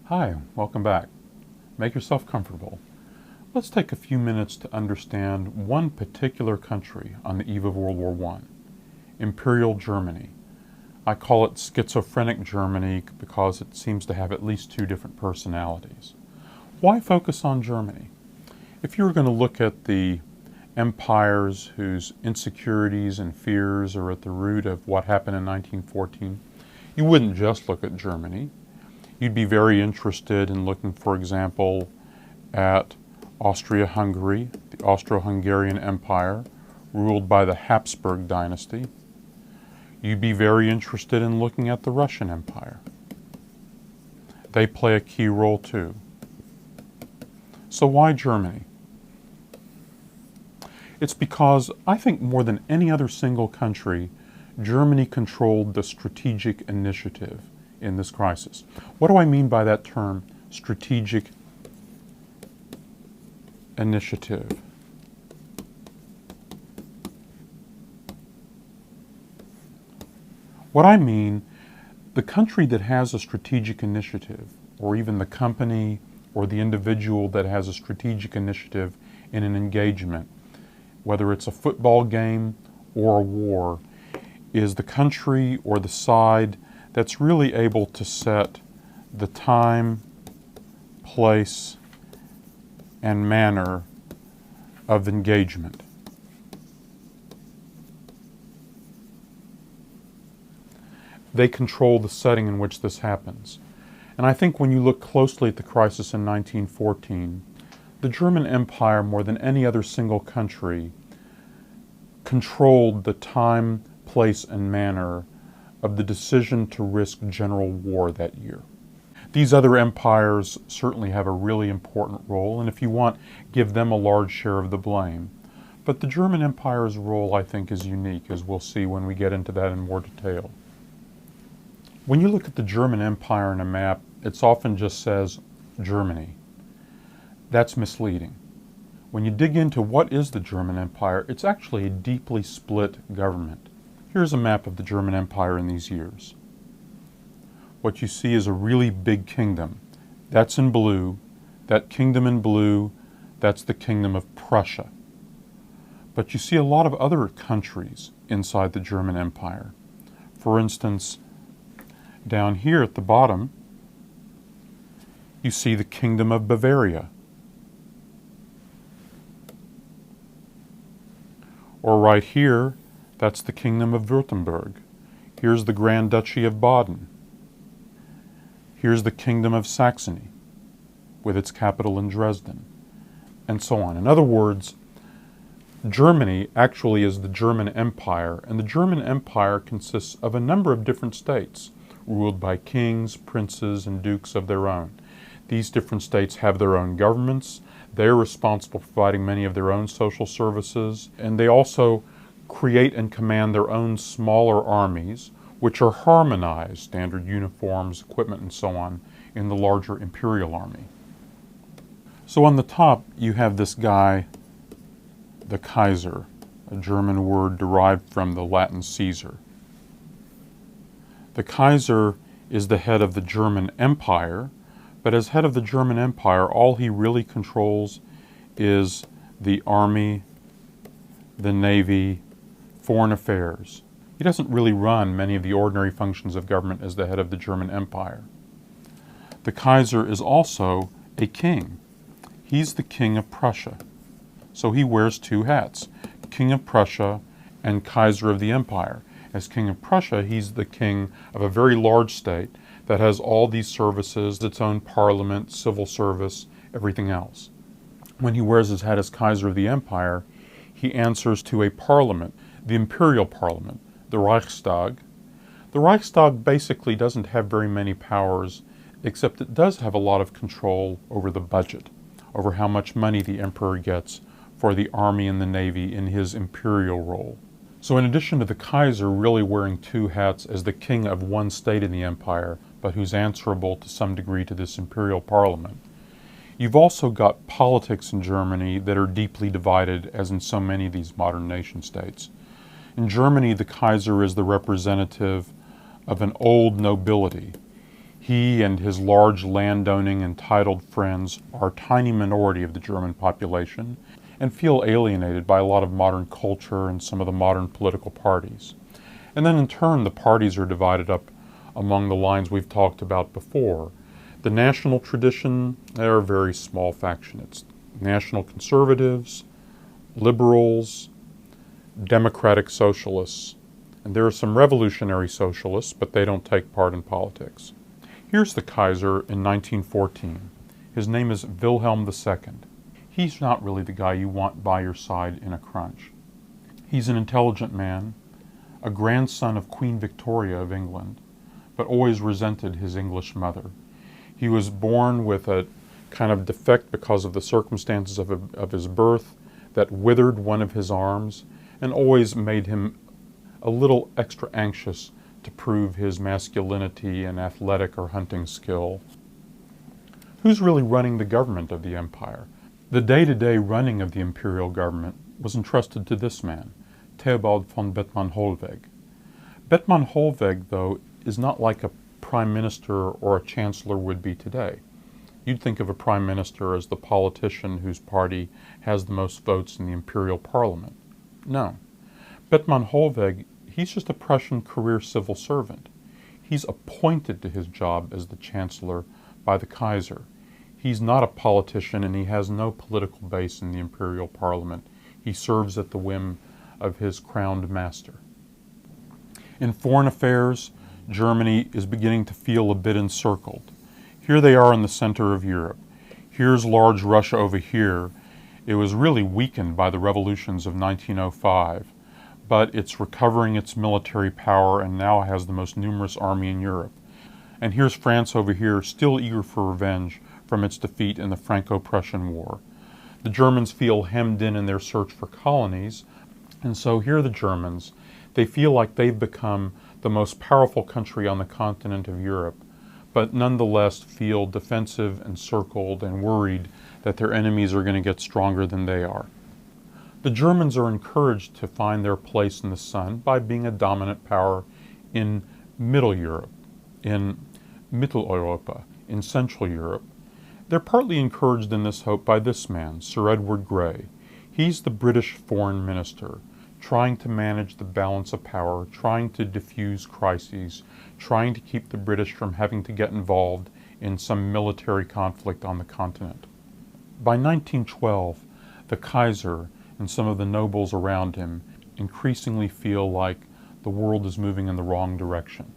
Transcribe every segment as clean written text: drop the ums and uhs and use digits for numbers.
Hi, welcome back. Make yourself comfortable. Let's take a few minutes to understand one particular country on the eve of World War I, Imperial Germany. I call it Schizophrenic Germany because it seems to have at least two different personalities. Why focus on Germany? If you were going to look at the empires whose insecurities and fears are at the root of what happened in 1914, you wouldn't just look at Germany. You'd be very interested in looking, for example, at Austria-Hungary, the Austro-Hungarian Empire, ruled by the Habsburg dynasty. You'd be very interested in looking at the Russian Empire. They play a key role too. So why Germany? It's because I think more than any other single country, Germany controlled the strategic initiative in this crisis. What do I mean by that term, strategic initiative? What I mean, the country that has a strategic initiative, or even the company or the individual that has a strategic initiative in an engagement, whether it's a football game or a war, is the country or the side that's really able to set the time, place, and manner of engagement. They control the setting in which this happens. And I think when you look closely at the crisis in 1914, the German Empire, more than any other single country, controlled the time, place, and manner of the decision to risk general war that year. These other empires certainly have a really important role, and if you want, give them a large share of the blame. But the German Empire's role, I think, is unique, as we'll see when we get into that in more detail. When you look at the German Empire on a map, it often just says Germany. That's misleading. When you dig into what is the German Empire, it's actually a deeply split government. Here's a map of the German Empire in these years. What you see is a really big kingdom. That's in blue. That kingdom in blue, that's the kingdom of Prussia. But you see a lot of other countries inside the German Empire. For instance, down here at the bottom, you see the kingdom of Bavaria. Or right here, that's the kingdom of Württemberg. Here's the Grand Duchy of Baden. Here's the kingdom of Saxony, with its capital in Dresden, and so on. In other words, Germany actually is the German Empire, and the German Empire consists of a number of different states, ruled by kings, princes, and dukes of their own. These different states have their own governments. They're responsible for providing many of their own social services, and they also create and command their own smaller armies, which are harmonized, standard uniforms, equipment, and so on, in the larger imperial army. So on the top, you have this guy, the Kaiser, a German word derived from the Latin Caesar. The Kaiser is the head of the German Empire, but as head of the German Empire, all he really controls is the army, the navy, foreign affairs. He doesn't really run many of the ordinary functions of government as the head of the German Empire. The Kaiser is also a king. He's the king of Prussia. So he wears two hats, king of Prussia and Kaiser of the Empire. As king of Prussia, he's the king of a very large state that has all these services, its own parliament, civil service, everything else. When he wears his hat as Kaiser of the Empire, he answers to a parliament, the imperial parliament, the Reichstag. The Reichstag basically doesn't have very many powers, except it does have a lot of control over the budget, over how much money the emperor gets for the army and the navy in his imperial role. So in addition to the Kaiser really wearing two hats as the king of one state in the empire, but who's answerable to some degree to this imperial parliament, you've also got politics in Germany that are deeply divided, as in so many of these modern nation states. In Germany, the Kaiser is the representative of an old nobility. He and his large landowning and titled friends are a tiny minority of the German population and feel alienated by a lot of modern culture and some of the modern political parties. And then in turn, the parties are divided up among the lines we've talked about before. The national tradition, they're a very small faction. It's national conservatives, liberals, democratic socialists. And there are some revolutionary socialists, but they don't take part in politics. Here's the Kaiser in 1914. His name is Wilhelm II. He's not really the guy you want by your side in a crunch. He's an intelligent man, a grandson of Queen Victoria of England, but always resented his English mother. He was born with a kind of defect because of the circumstances of his birth that withered one of his arms and always made him a little extra anxious to prove his masculinity and athletic or hunting skill. Who's really running the government of the empire? The day-to-day running of the imperial government was entrusted to this man, Theobald von Bethmann-Hollweg. Bethmann-Hollweg, though, is not like a prime minister or a chancellor would be today. You'd think of a prime minister as the politician whose party has the most votes in the imperial parliament. No. Bethmann-Hollweg, he's just a Prussian career civil servant. He's appointed to his job as the chancellor by the Kaiser. He's not a politician and he has no political base in the imperial parliament. He serves at the whim of his crowned master. In foreign affairs, Germany is beginning to feel a bit encircled. Here they are in the center of Europe. Here's large Russia over here. It was really weakened by the revolutions of 1905. But it's recovering its military power and now has the most numerous army in Europe. And here's France over here, still eager for revenge from its defeat in the Franco-Prussian War. The Germans feel hemmed in their search for colonies, and so here are the Germans. They feel like they've become the most powerful country on the continent of Europe, but nonetheless feel defensive, encircled, and worried that their enemies are going to get stronger than they are. The Germans are encouraged to find their place in the sun by being a dominant power in Middle Europe, in Mitteleuropa, in Central Europe. They're partly encouraged in this hope by this man, Sir Edward Grey. He's the British foreign minister, trying to manage the balance of power, trying to diffuse crises, trying to keep the British from having to get involved in some military conflict on the continent. By 1912, the Kaiser and some of the nobles around him increasingly feel like the world is moving in the wrong direction.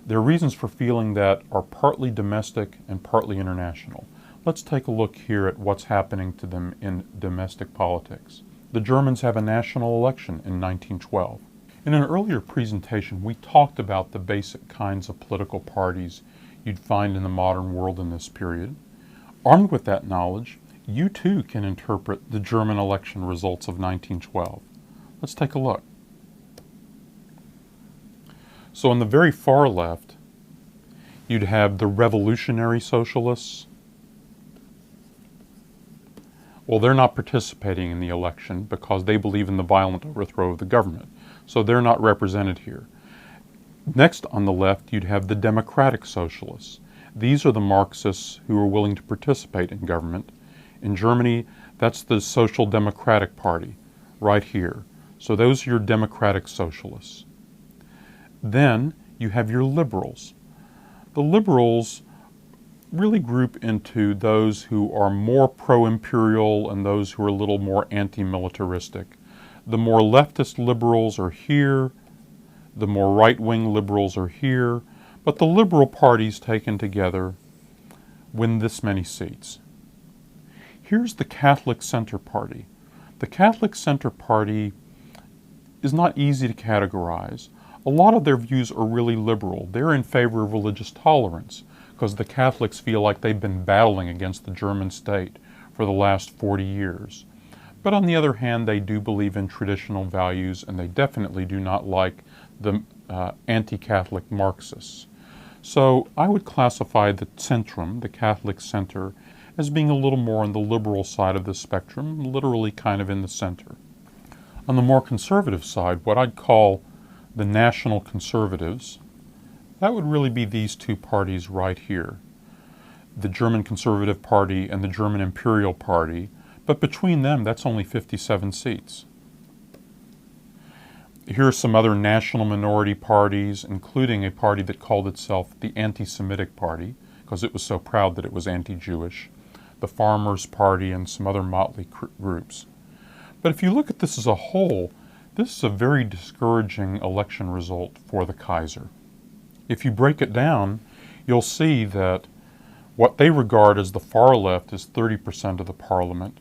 Their reasons for feeling that are partly domestic and partly international. Let's take a look here at what's happening to them in domestic politics. The Germans have a national election in 1912. In an earlier presentation, we talked about the basic kinds of political parties you'd find in the modern world in this period. Armed with that knowledge, you too can interpret the German election results of 1912. Let's take a look. So on the very far left, you'd have the revolutionary socialists. Well, they're not participating in the election because they believe in the violent overthrow of the government. So they're not represented here. Next on the left, you'd have the democratic socialists. These are the Marxists who are willing to participate in government. In Germany, that's the Social Democratic Party, right here. So those are your democratic socialists. Then you have your liberals. The liberals really group into those who are more pro-imperial and those who are a little more anti-militaristic. The more leftist liberals are here, the more right-wing liberals are here, but the liberal parties taken together win this many seats. Here's the Catholic Center Party. The Catholic Center Party is not easy to categorize. A lot of their views are really liberal. They're in favor of religious tolerance because the Catholics feel like they've been battling against the German state for the last 40 years. But on the other hand, they do believe in traditional values and they definitely do not like the anti-Catholic Marxists. So I would classify the Centrum, the Catholic Center, as being a little more on the liberal side of the spectrum, literally kind of in the center. On the more conservative side, what I'd call the National Conservatives, That would really be these two parties right here, the German Conservative Party and the German Imperial Party, but between them, that's only 57 seats. Here are some other national minority parties, including a party that called itself the Anti-Semitic Party, because it was so proud that it was anti-Jewish, the Farmers' Party, and some other motley groups. But if you look at this as a whole, this is a very discouraging election result for the Kaiser. If you break it down, you'll see that what they regard as the far left is 30% of the parliament.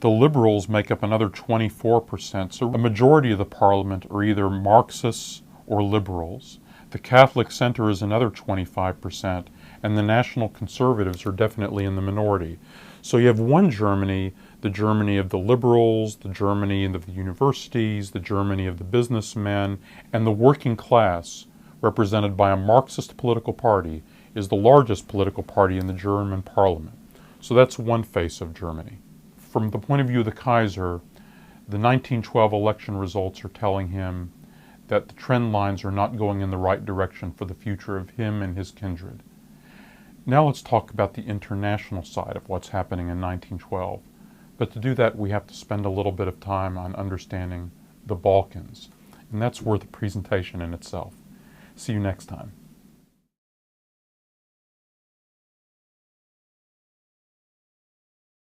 The liberals make up another 24%, so a majority of the parliament are either Marxists or liberals. The Catholic center is another 25%, and the national conservatives are definitely in the minority. So you have one Germany, the Germany of the liberals, the Germany of the universities, the Germany of the businessmen, and the working class, represented by a Marxist political party, is the largest political party in the German parliament. So that's one face of Germany. From the point of view of the Kaiser, the 1912 election results are telling him that the trend lines are not going in the right direction for the future of him and his kindred. Now let's talk about the international side of what's happening in 1912. But to do that, we have to spend a little bit of time on understanding the Balkans. And that's worth a presentation in itself. See you next time.